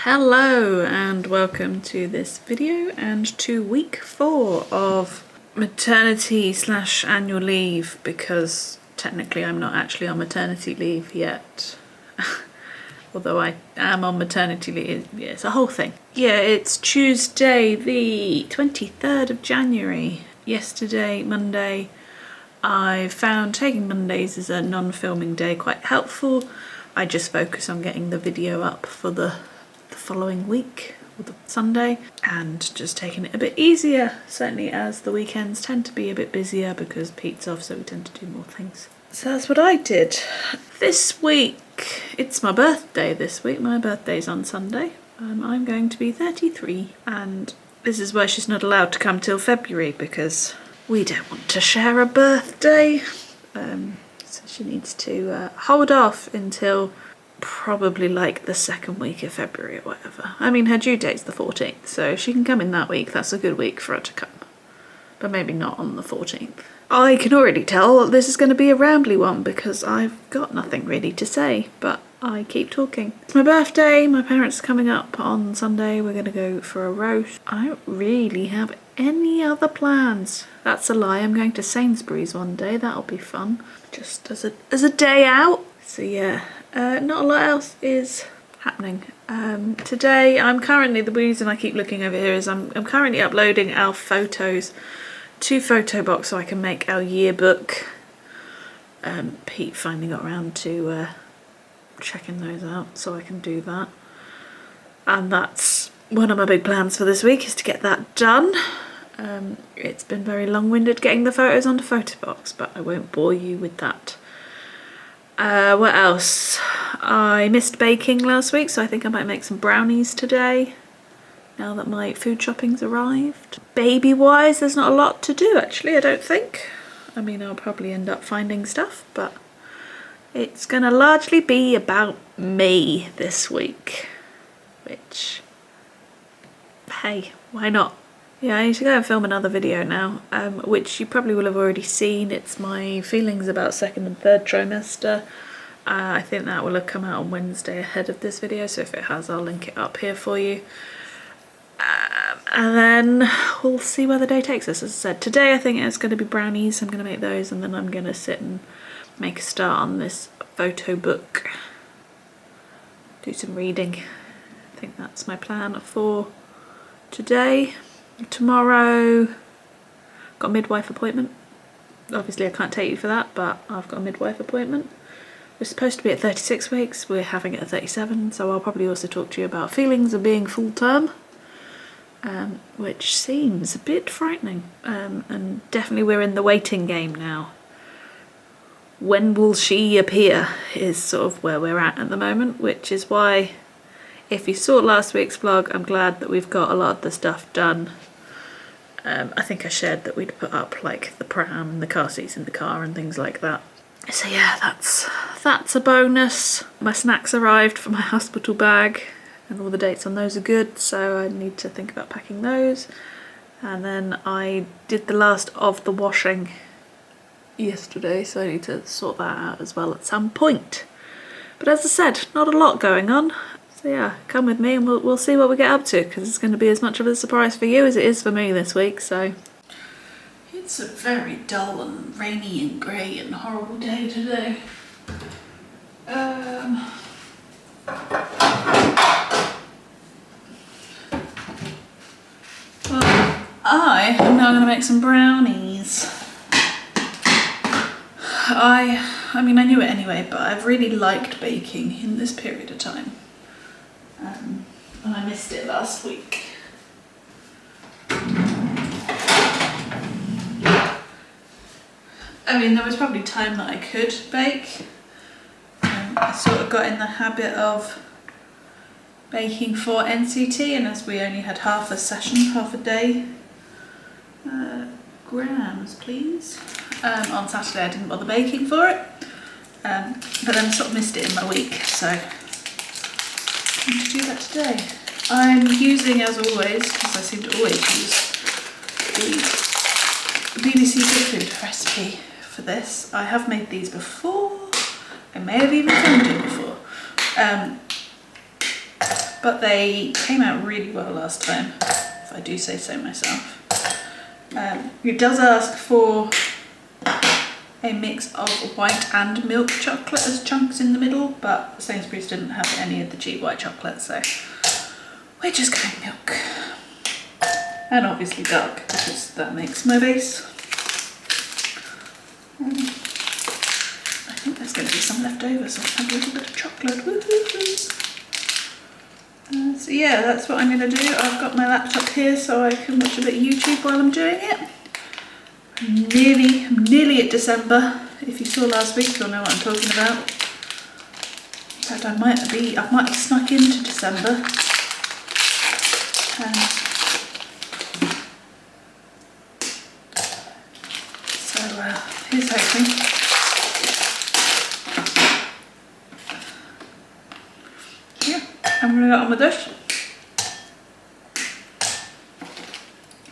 Hello and welcome to this video and to week 4 of maternity / annual leave, because technically I'm not actually on maternity leave yet. Although I am on maternity leave. Yeah, it's a whole thing. Yeah, it's Tuesday the 23rd of January. Yesterday, Monday, I found taking Mondays as a non-filming day quite helpful. I just focus on getting the video up for the following week, or the Sunday, and just taking it a bit easier, certainly as the weekends tend to be a bit busier because Pete's off, so we tend to do more things. So that's what I did. This week, it's my birthday this week. My birthday's on Sunday. I'm going to be 33, and this is why she's not allowed to come till February, because we don't want to share a birthday. So she needs to hold off until probably like the second week of February or whatever. I mean, her due date's the 14th, so if she can come in that week, that's a good week for her to come. But maybe not on the 14th. I can already tell this is going to be a rambly one because I've got nothing really to say, but I keep talking. It's my birthday, my parents are coming up on Sunday, we're going to go for a roast. I don't really have any other plans. That's a lie, I'm going to Sainsbury's one day, that'll be fun. Just as a day out. So yeah, not a lot else is happening. Today, the reason I keep looking over here is I'm currently uploading our photos to Photobox so I can make our yearbook. Pete finally got around to checking those out, so I can do that. And that's one of my big plans for this week, is to get that done. It's been very long-winded getting the photos onto Photobox, but I won't bore you with that. What else? I missed baking last week, so I think I might make some brownies today, now that my food shopping's arrived. Baby-wise, there's not a lot to do, actually, I don't think. I mean, I'll probably end up finding stuff, but it's gonna largely be about me this week, which, hey, why not? Yeah, I need to go and film another video now, which you probably will have already seen. It's my feelings about second and third trimester. I think that will have come out on Wednesday ahead of this video, so if it has, I'll link it up here for you. And then we'll see where the day takes us. As I said, today I think it's going to be brownies. I'm going to make those, and then I'm going to sit and make a start on this photo book. Do some reading. I think that's my plan for today. Tomorrow, got a midwife appointment. Obviously I can't take you for that, but I've got a midwife appointment. We're supposed to be at 36 weeks, we're having it at 37, so I'll probably also talk to you about feelings of being full term, which seems a bit frightening, and definitely we're in the waiting game now. When will she appear is sort of where we're at the moment, which is why, if you saw last week's vlog, I'm glad that we've got a lot of the stuff done. I think I shared that we'd put up like the pram and the car seats in the car and things like that. So yeah, that's a bonus. My snacks arrived for my hospital bag and all the dates on those are good, so I need to think about packing those. And then I did the last of the washing yesterday, so I need to sort that out as well at some point. But as I said, not a lot going on. So yeah, come with me and we'll see what we get up to, because it's going to be as much of a surprise for you as it is for me this week. So it's a very dull and rainy and grey and horrible day today. Well, I am now going to make some brownies. I mean, I knew it anyway, but I've really liked baking in this period of time. And I missed it last week. I mean, there was probably time that I could bake. I sort of got in the habit of baking for NCT, and as we only had half a session, half a day, grams please. On Saturday I didn't bother baking for it, but then I sort of missed it in my week, so I'm going to do that today. I'm using, as always, because I seem to always use the BBC Good Food recipe for this. I have made these before, I may have even filmed it before. but they came out really well last time, if I do say so myself. It does ask for a mix of white and milk chocolate as chunks in the middle, but Sainsbury's didn't have any of the cheap white chocolate, so we're just going milk. And obviously dark, because that makes my base. I think there's going to be some left over, so I'll have a little bit of chocolate. Woohoo! So yeah, that's what I'm going to do. I've got my laptop here so I can watch a bit of YouTube while I'm doing it. I'm nearly at December. If you saw last week, you'll know what I'm talking about. In fact, I might have snuck into December. Here's hoping. Yeah, I'm going to get on with this.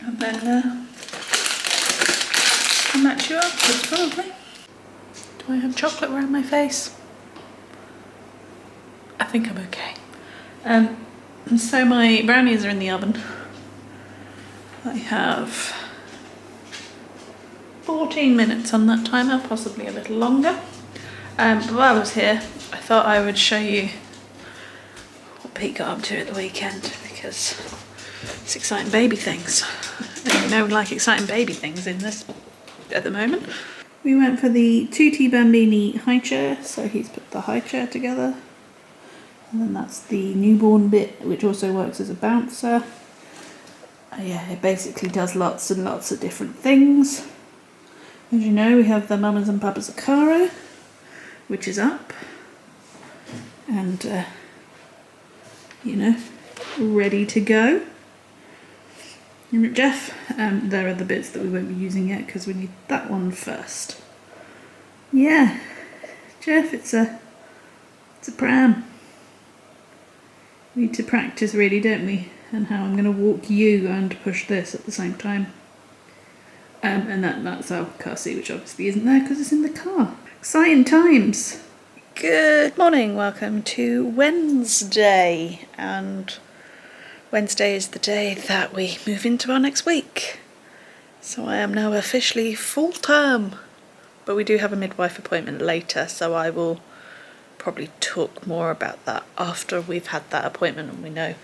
And then I'll match you afterwards, probably. Do I have chocolate around my face? I think I'm okay. So my brownies are in the oven. I have 14 minutes on that timer, possibly a little longer. But while I was here, I thought I would show you what Pete got up to at the weekend, because it's exciting baby things. And you know we like exciting baby things in this at the moment. We went for the Tutti Bambini high chair, so he's put the high chair together. And then that's the newborn bit, which also works as a bouncer. Yeah, it basically does lots and lots of different things. As you know, we have the Mamas and Papas Acaro, which is up. And, you know, ready to go. And Jeff, there are the bits that we won't be using yet because we need that one first. Yeah, Jeff, it's a pram. We need to practice really, don't we? And how I'm going to walk you and push this at the same time. And that's our car seat, which obviously isn't there because it's in the car. Exciting times. Good morning, welcome to Wednesday. And Wednesday is the day that we move into our next week. So I am now officially full term. But we do have a midwife appointment later, so I will probably talk more about that after we've had that appointment and we know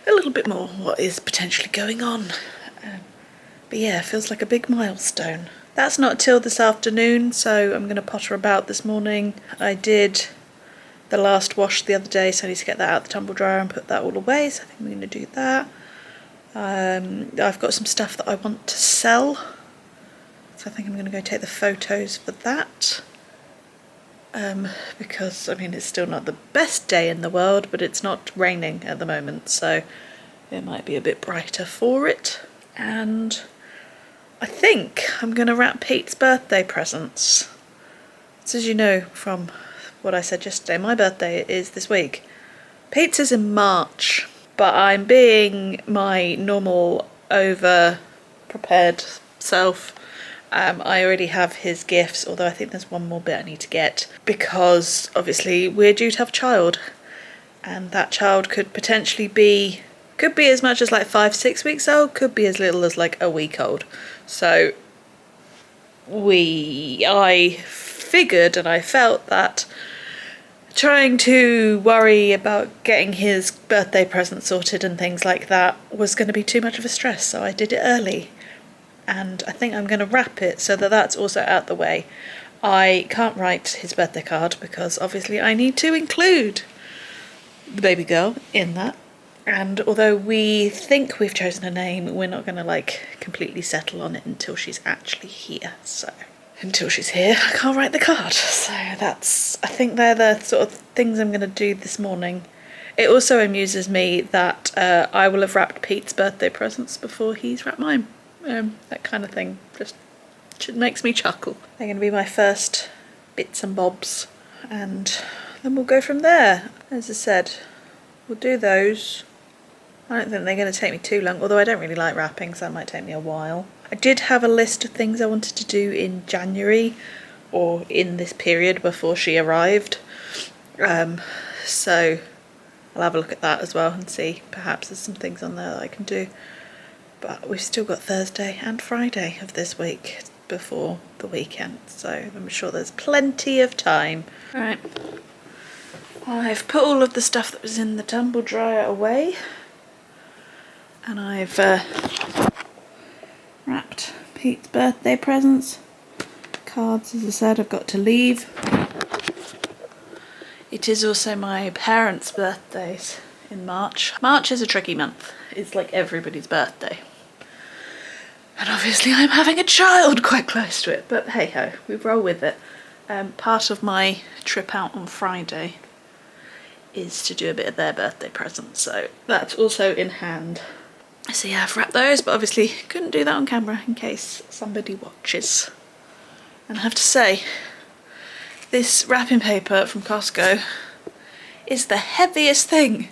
a little bit more what is potentially going on. But yeah, it feels like a big milestone. That's not till this afternoon, so I'm going to potter about this morning. I did the last wash the other day, so I need to get that out of the tumble dryer and put that all away, so I think I'm going to do that. I've got some stuff that I want to sell, so I think I'm going to go take the photos for that. Because, I mean, it's still not the best day in the world, but it's not raining at the moment, so it might be a bit brighter for it. And I think I'm going to wrap Pete's birthday presents. So as you know from what I said yesterday, my birthday is this week. Pete's is in March, but I'm being my normal over-prepared self. I already have his gifts, although I think there's one more bit I need to get, because obviously we're due to have a child, and that child could potentially be, could be as much as like 5-6 weeks old, could be as little as like a week old. So I figured and I felt that trying to worry about getting his birthday present sorted and things like that was going to be too much of a stress, so I did it early. And I think I'm going to wrap it so that that's also out the way. I can't write his birthday card because obviously I need to include the baby girl in that. And although we think we've chosen a name, we're not going to like completely settle on it until she's actually here. So until she's here, I can't write the card. So that's, I think they're the sort of things I'm going to do this morning. It also amuses me that I will have wrapped Pete's birthday presents before he's wrapped mine. That kind of thing just makes me chuckle. They're going to be my first bits and bobs, and then we'll go from there. As I said, we'll do those. I don't think they're going to take me too long, although I don't really like wrapping, so that might take me a while. I did have a list of things I wanted to do in January, or in this period before she arrived. So I'll have a look at that as well and see perhaps there's some things on there that I can do. But we've still got Thursday and Friday of this week before the weekend, so I'm sure there's plenty of time. Right, I've put all of the stuff that was in the tumble dryer away, and I've wrapped Pete's birthday presents. Cards, as I said, I've got to leave. It is also my parents' birthdays in March. March is a tricky month. It's like everybody's birthday. And obviously I'm having a child quite close to it, but hey ho, we roll with it. Part of my trip out on Friday is to do a bit of their birthday presents, so that's also in hand. So yeah, I've wrapped those, but obviously couldn't do that on camera in case somebody watches. And I have to say, this wrapping paper from Costco is the heaviest thing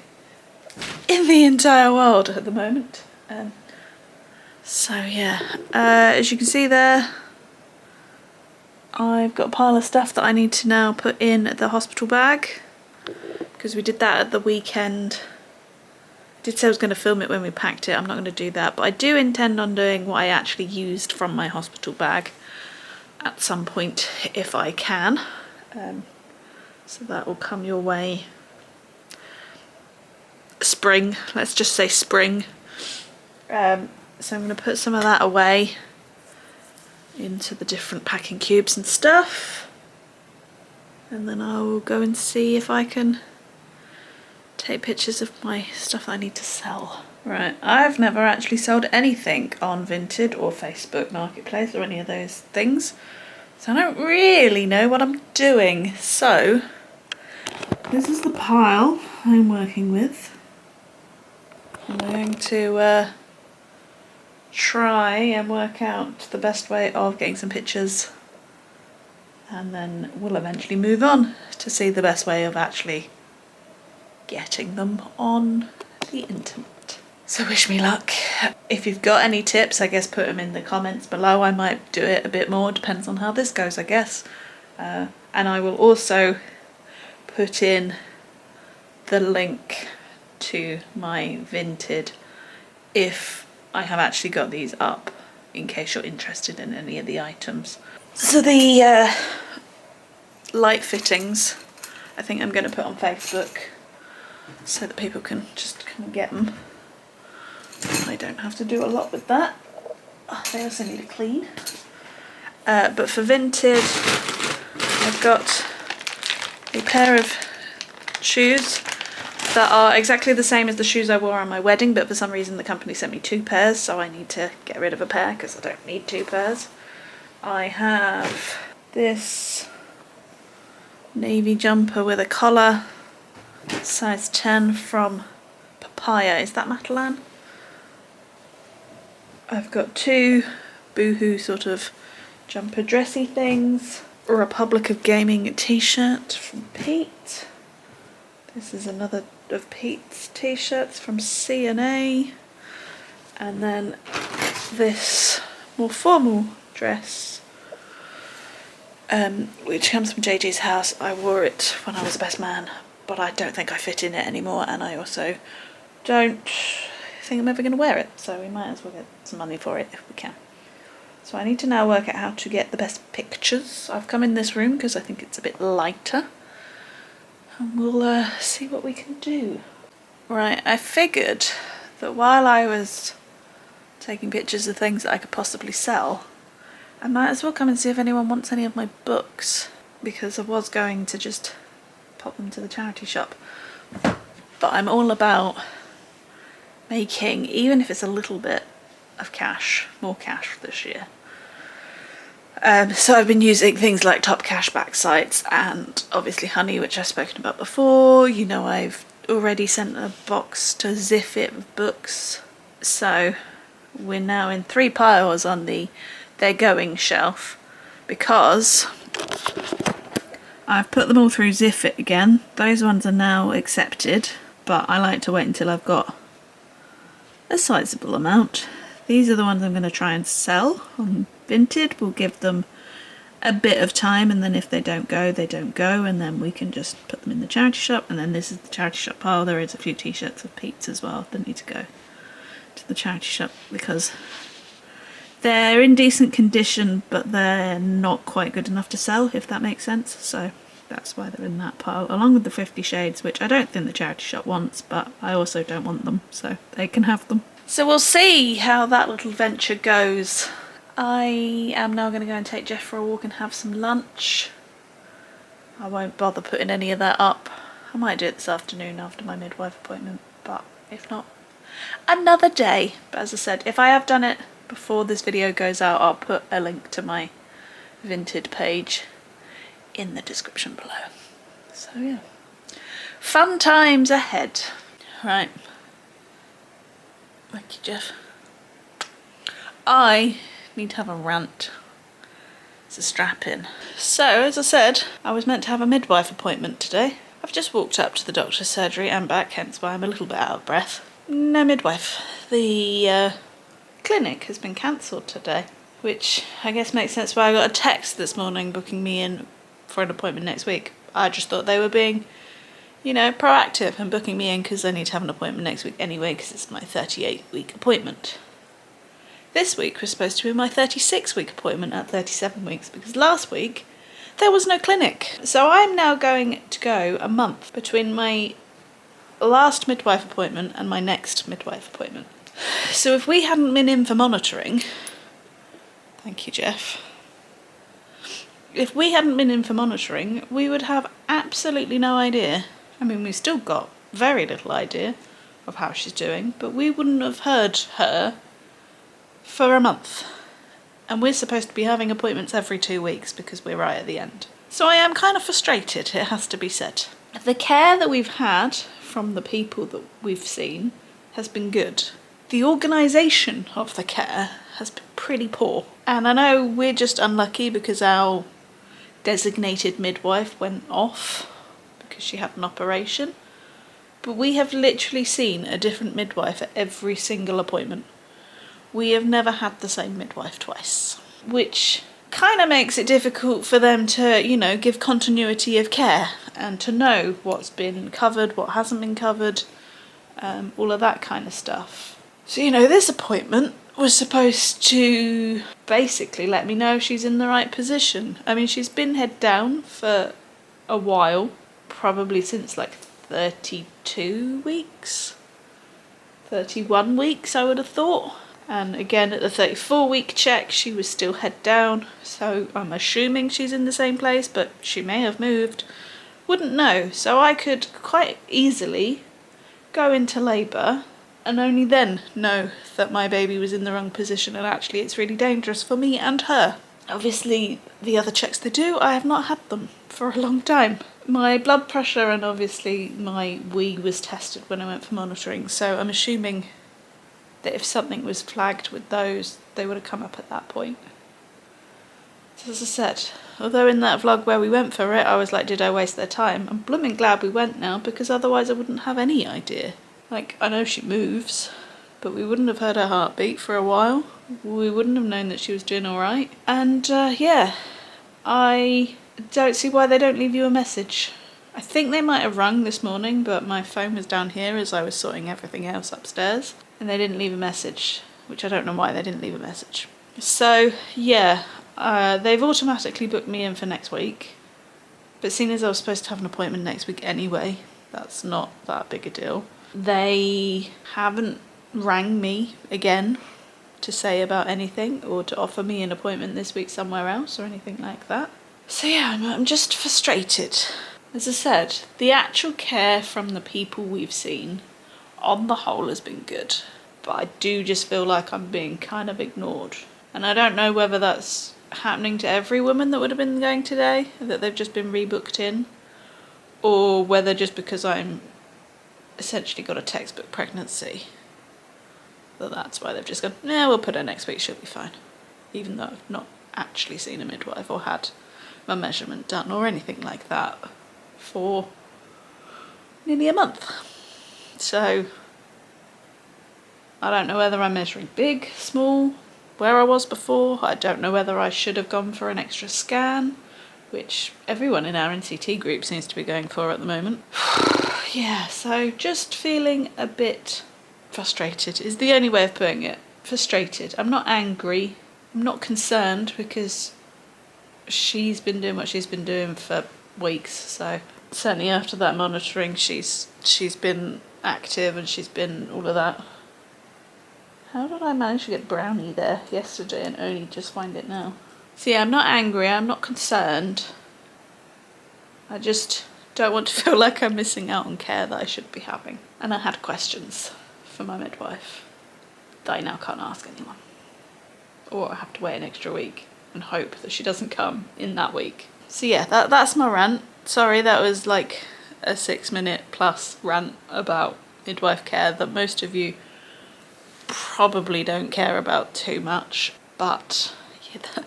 in the entire world at the moment. So yeah, as you can see there, I've got a pile of stuff that I need to now put in the hospital bag, because we did that at the weekend. I did say I was going to film it when we packed it. I'm not going to do that, but I do intend on doing what I actually used from my hospital bag at some point if I can. So that will come your way spring, let's just say spring. So I'm going to put some of that away into the different packing cubes and stuff, and then I will go and see if I can take pictures of my stuff that I need to sell. Right, I've never actually sold anything on Vinted or Facebook Marketplace or any of those things, so I don't really know what I'm doing. So this is the pile I'm working with. I'm going to try and work out the best way of getting some pictures, and then we'll eventually move on to see the best way of actually getting them on the internet. So wish me luck. If you've got any tips, I guess put them in the comments below. I might do it a bit more, depends on how this goes, I guess. And I will also put in the link to my Vinted if I have actually got these up, in case you're interested in any of the items. So the light fittings, I think I'm going to put on Facebook so that people can just come and get them. I don't have to do a lot with that. Oh, they also need a clean. But for Vinted, I've got a pair of shoes that are exactly the same as the shoes I wore on my wedding, but for some reason the company sent me 2 pairs, so I need to get rid of a pair because I don't need 2 pairs. I have this navy jumper with a collar, size 10 from Papaya. Is that Matalan? I've got 2 Boohoo sort of jumper dressy things. A Republic of Gaming t-shirt from Pete. This is another of Pete's t-shirts from C&A. And then this more formal dress, which comes from JG's house. I wore it when I was a best man, but I don't think I fit in it anymore, and I also don't think I'm ever going to wear it, so we might as well get some money for it if we can. So I need to now work out how to get the best pictures. I've come in this room because I think it's a bit lighter, and we'll see what we can do. Right, I figured that while I was taking pictures of things that I could possibly sell, I might as well come and see if anyone wants any of my books, because I was going to just pop them to the charity shop. But I'm all about making, even if it's a little bit of cash, more cash this year. So I've been using things like top cashback sites and obviously Honey, which I've spoken about before. You know, I've already sent a box to Ziffit with books. So we're now in 3 piles on the they're going shelf, because I've put them all through Ziffit again. Those ones are now accepted, but I like to wait until I've got a sizable amount. These are the ones I'm going to try and sell on Vinted. We'll give them a bit of time, and then if they don't go, they don't go, and then we can just put them in the charity shop. And then this is the charity shop pile. There is a few t-shirts of Pete's as well that need to go to the charity shop because they're in decent condition, but they're not quite good enough to sell, if that makes sense. So that's why they're in that pile, along with the 50 Shades, which I don't think the charity shop wants, but I also don't want them, so they can have them. So we'll see how that little venture goes. I am now going to go and take Jeff for a walk and have some lunch. I won't bother putting any of that up. I might do it this afternoon after my midwife appointment, but if not, another day. But as I said, if I have done it before this video goes out, I'll put a link to my Vinted page in the description below. So yeah, fun times ahead. Right. Thank you, Jeff. I need to have a rant. It's a strap in. So, as I said, I was meant to have a midwife appointment today. I've just walked up to the doctor's surgery and back, hence why I'm a little bit out of breath. No midwife. The clinic has been cancelled today, which I guess makes sense why I got a text this morning booking me in for an appointment next week. I just thought they were being, you know, proactive and booking me in because I need to have an appointment next week anyway because it's my 38-week appointment. This week was supposed to be my 36-week appointment at 37 weeks because last week there was no clinic. So I'm now going to go a month between my last midwife appointment and my next midwife appointment. So if we hadn't been in for monitoring, thank you, Jeff. If we hadn't been in for monitoring, we would have absolutely no idea. I mean, we've still got very little idea of how she's doing, but we wouldn't have heard her for a month. And we're supposed to be having appointments every 2 weeks because we're right at the end. So I am kind of frustrated, it has to be said. The care that we've had from the people that we've seen has been good. The organisation of the care has been pretty poor. And I know we're just unlucky because our designated midwife went off because she had an operation. But we have literally seen a different midwife at every single appointment. We have never had the same midwife twice, which kind of makes it difficult for them to, you know, give continuity of care and to know what's been covered, what hasn't been covered, all of that kind of stuff. So, you know, this appointment was supposed to basically let me know if she's in the right position. I mean, she's been head down for a while, probably since like 32 weeks, 31 weeks, I would have thought. And again, at the 34-week check, she was still head down, so I'm assuming she's in the same place, but she may have moved. Wouldn't know, so I could quite easily go into labour and only then know that my baby was in the wrong position, and actually it's really dangerous for me and her. Obviously, the other checks they do, I have not had them for a long time. My blood pressure and obviously my wee was tested when I went for monitoring, so I'm assuming that if something was flagged with those, they would have come up at that point. So as I said, although in that vlog where we went for it, I was like, did I waste their time? I'm blooming glad we went now, because otherwise I wouldn't have any idea. Like, I know she moves, but we wouldn't have heard her heartbeat for a while. We wouldn't have known that she was doing alright. And yeah, I don't see why they don't leave you a message. I think they might have rung this morning, but my phone was down here as I was sorting everything else upstairs. And they didn't leave a message, which I don't know why they didn't leave a message. So yeah, they've automatically booked me in for next week. But seeing as I was supposed to have an appointment next week anyway, that's not that big a deal. They haven't rang me again to say about anything or to offer me an appointment this week somewhere else or anything like that. So yeah, I'm just frustrated. As I said, the actual care from the people we've seen on the whole has been good, but I do just feel like I'm being kind of ignored. And I don't know whether that's happening to every woman that would have been going today, that they've just been rebooked in, or whether just because I'm essentially got a textbook pregnancy, that's why they've just gone, nah, we'll put her next week, she'll be fine. Even though I've not actually seen a midwife or had my measurement done or anything like that for nearly a month. So I don't know whether I'm measuring big, small, where I was before. I don't know whether I should have gone for an extra scan, which everyone in our NCT group seems to be going for at the moment. Yeah, so just feeling a bit frustrated is the only way of putting it. Frustrated. I'm not angry. I'm not concerned because she's been doing what she's been doing for weeks. So certainly after that monitoring, she's been active and she's been all of that. How did I manage to get brownie there yesterday and only just find it now? So yeah, I'm not angry. I'm not concerned. I just don't want to feel like I'm missing out on care that I should be having. And I had questions for my midwife that I now can't ask anyone. Or I have to wait an extra week and hope that she doesn't come in that week. So yeah, that's my rant. Sorry, that was like a 6-minute plus rant about midwife care that most of you probably don't care about too much. But yeah,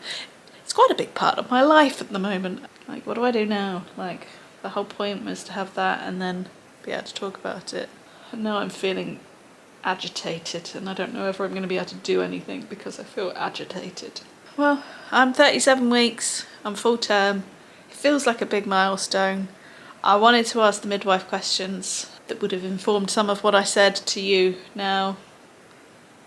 it's quite a big part of my life at the moment. Like, what do I do now? Like, the whole point was to have that and then be able to talk about it. And now I'm feeling agitated and I don't know if I'm going to be able to do anything because I feel agitated. Well, I'm 37 weeks, I'm full term. It feels like a big milestone. I wanted to ask the midwife questions that would have informed some of what I said to you now.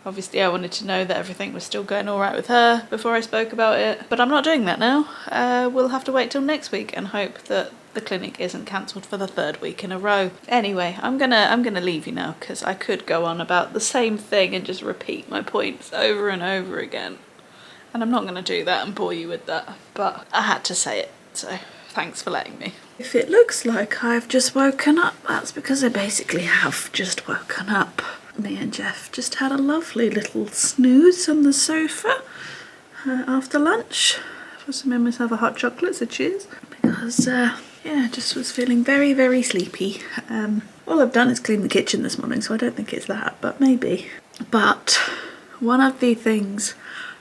Obviously I wanted to know that everything was still going all right with her before I spoke about it, but I'm not doing that now. We'll have to wait till next week and hope that the clinic isn't cancelled for the 3rd week in a row. Anyway, I'm gonna leave you now because I could go on about the same thing and just repeat my points over and over again. And I'm not gonna do that and bore you with that, but I had to say it, so thanks for letting me. If it looks like I've just woken up, that's because I basically have just woken up. Me and Jeff just had a lovely little snooze on the sofa after lunch. Forced made myself a hot chocolate, so cheers. Because, yeah, just was feeling very, very sleepy. All I've done is clean the kitchen this morning, so I don't think it's that, but maybe. But one of the things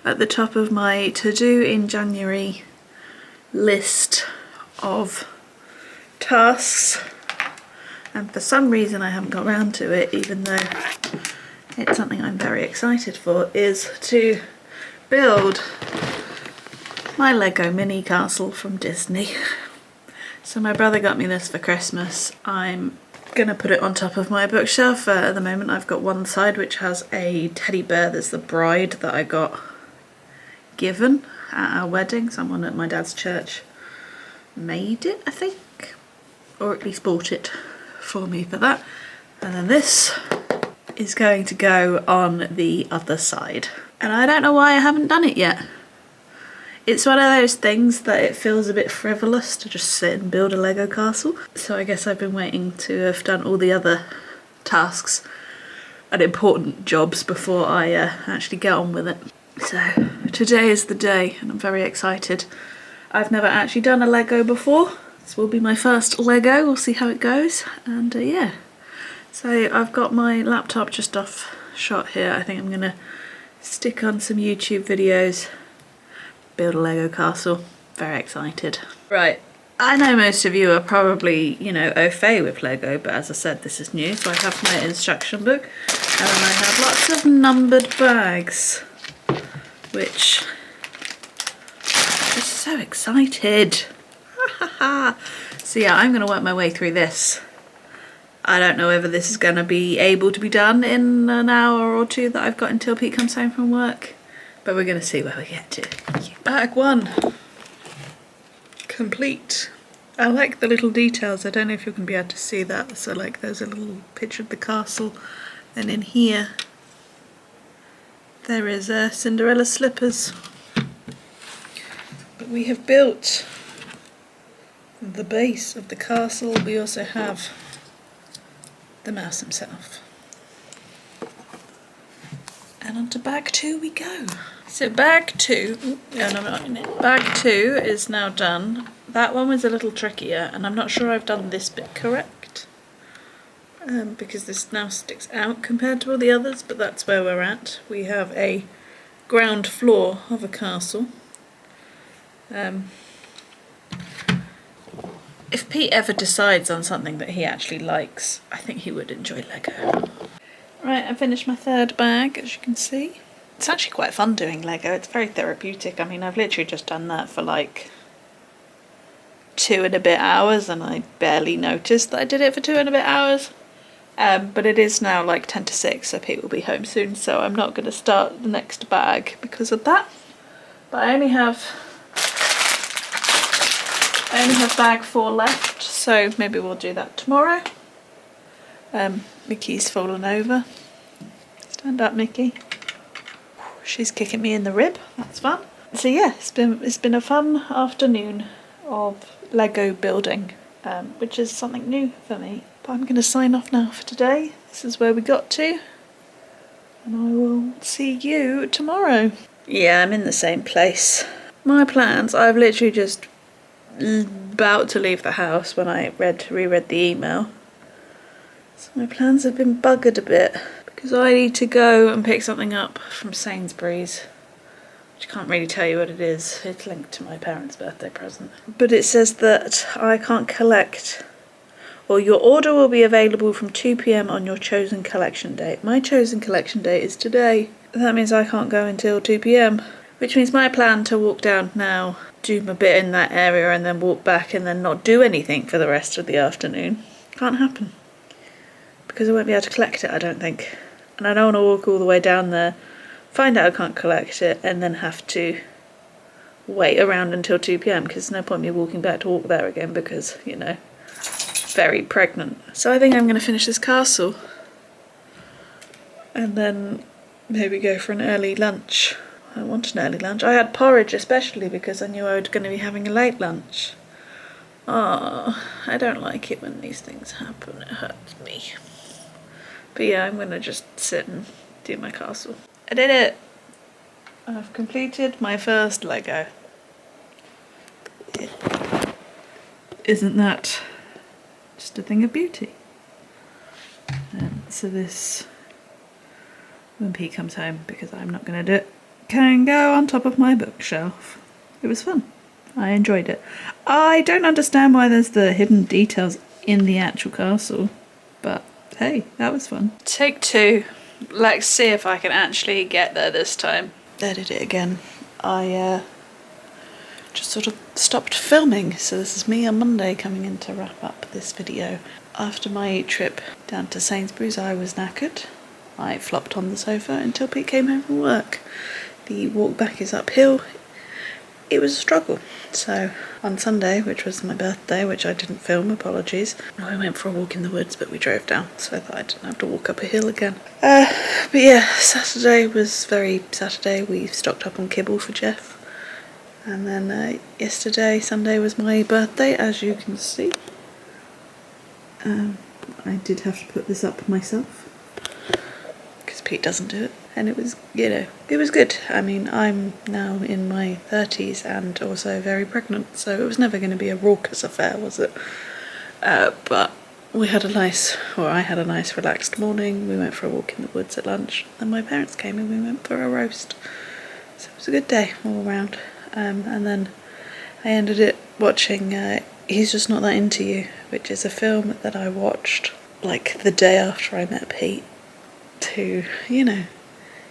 at the top of my to-do in January list of tasks, and for some reason I haven't got round to it, even though it's something I'm very excited for, is to build my Lego mini castle from Disney. So my brother got me this for Christmas. I'm gonna put it on top of my bookshelf. At the moment I've got one side which has a teddy bear that's the bride that I got given at our wedding. Someone at my dad's church made it, I think, or at least bought it for me for that. And then this is going to go on the other side. And I don't know why I haven't done it yet. It's one of those things that it feels a bit frivolous to just sit and build a Lego castle. So I guess I've been waiting to have done all the other tasks and important jobs before I actually get on with it. So today is the day and I'm very excited. I've never actually done a Lego before. This will be my first Lego, we'll see how it goes. And yeah, so I've got my laptop just off shot here. I think I'm gonna stick on some YouTube videos, build a Lego castle. Very excited. Right, I know most of you are probably, you know, au fait with Lego, but as I said, this is new. So I have my instruction book and then I have lots of numbered bags, which I'm just so excited. So yeah, I'm going to work my way through this. I don't know whether this is going to be able to be done in an hour or two that I've got until Pete comes home from work, but we're going to see where we get to. Bag 1. Complete. I like the little details. I don't know if you can be able to see that. So like there's a little picture of the castle, and in here there is Cinderella's slippers. But we have built the base of the castle. We also have the mouse himself. And onto bag 2 we go. So bag 2, no, I'm not in it. Bag 2 is now done. That one was a little trickier, and I'm not sure I've done this bit correct. Because this now sticks out compared to all the others, but that's where we're at. We have a ground floor of a castle. If Pete ever decides on something that he actually likes, I think he would enjoy Lego. Right, I finished my 3rd bag, as you can see. It's actually quite fun doing Lego. It's very therapeutic. I mean, I've literally just done that for like 2 and a bit hours, and I barely noticed that I did it for 2 and a bit hours. But it is now like 10 to 6, so Pete will be home soon, so I'm not going to start the next bag because of that. But I only have bag 4 left, so maybe we'll do that tomorrow. Mickey's fallen over. Stand up, Mickey. She's kicking me in the rib. That's fun. So yeah, it's been a fun afternoon of Lego building, which is something new for me. But I'm going to sign off now for today. This is where we got to, and I will see you tomorrow. Yeah, I'm in the same place. My plans, I've literally just about to leave the house when I reread the email. So my plans have been buggered a bit because I need to go and pick something up from Sainsbury's, which I can't really tell you what it is. It's linked to my parents' birthday present. But it says that I can't collect, or your order will be available from 2 PM on your chosen collection date. My chosen collection date is today. That means I can't go until 2 PM, which means my plan to walk down now, do my bit in that area and then walk back and then not do anything for the rest of the afternoon can't happen. Because I won't be able to collect it, I don't think. And I don't want to walk all the way down there, find out I can't collect it, and then have to wait around until 2 PM, because there's no point me walking back to walk there again because, you know, very pregnant. So I think I'm going to finish this castle and then maybe go for an early lunch. I want an early lunch. I had porridge especially because I knew I was going to be having a late lunch. Oh, I don't like it when these things happen. It hurts me. But yeah, I'm going to just sit and do my castle. I did it! I've completed my first Lego. Isn't that just a thing of beauty? So this, when Pete comes home, because I'm not going to do it, can go on top of my bookshelf. It was fun. I enjoyed it. I don't understand why there's the hidden details in the actual castle, but hey, that was fun. Take 2. Let's see if I can actually get there this time. I did it again. I just sort of stopped filming, so this is me on Monday coming in to wrap up this video. After my trip down to Sainsbury's, I was knackered. I flopped on the sofa until Pete came home from work. The walk back is uphill. It was a struggle. So on Sunday, which was my birthday, which I didn't film, apologies, I went for a walk in the woods, but we drove down, so I thought I didn't have to walk up a hill again. But yeah, Saturday was very Saturday. We stocked up on kibble for Jeff. And then yesterday, Sunday, was my birthday, as you can see. I did have to put this up myself, because Pete doesn't do it. And it was, you know, it was good. I mean, I'm now in my 30s and also very pregnant, so it was never going to be a raucous affair, was it? But we had a nice, or I had a nice relaxed morning. We went for a walk in the woods at lunch, and my parents came and we went for a roast. So it was a good day all around. And then I ended it watching He's Just Not That Into You, which is a film that I watched like the day after I met Pete to, you know,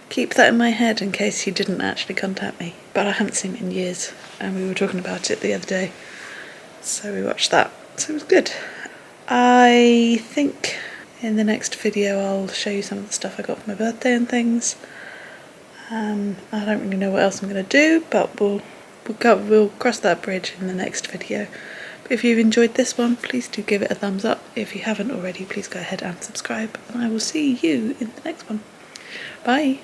keep that in my head in case he didn't actually contact me. But I haven't seen it in years, and we were talking about it the other day, so we watched that. So it was good. I think in the next video I'll show you some of the stuff I got for my birthday and things. I don't really know what else I'm going to do, but we'll cross that bridge in the next video. But if you've enjoyed this one, please do give it a thumbs up. If you haven't already, please go ahead and subscribe, and I will see you in the next one. Bye!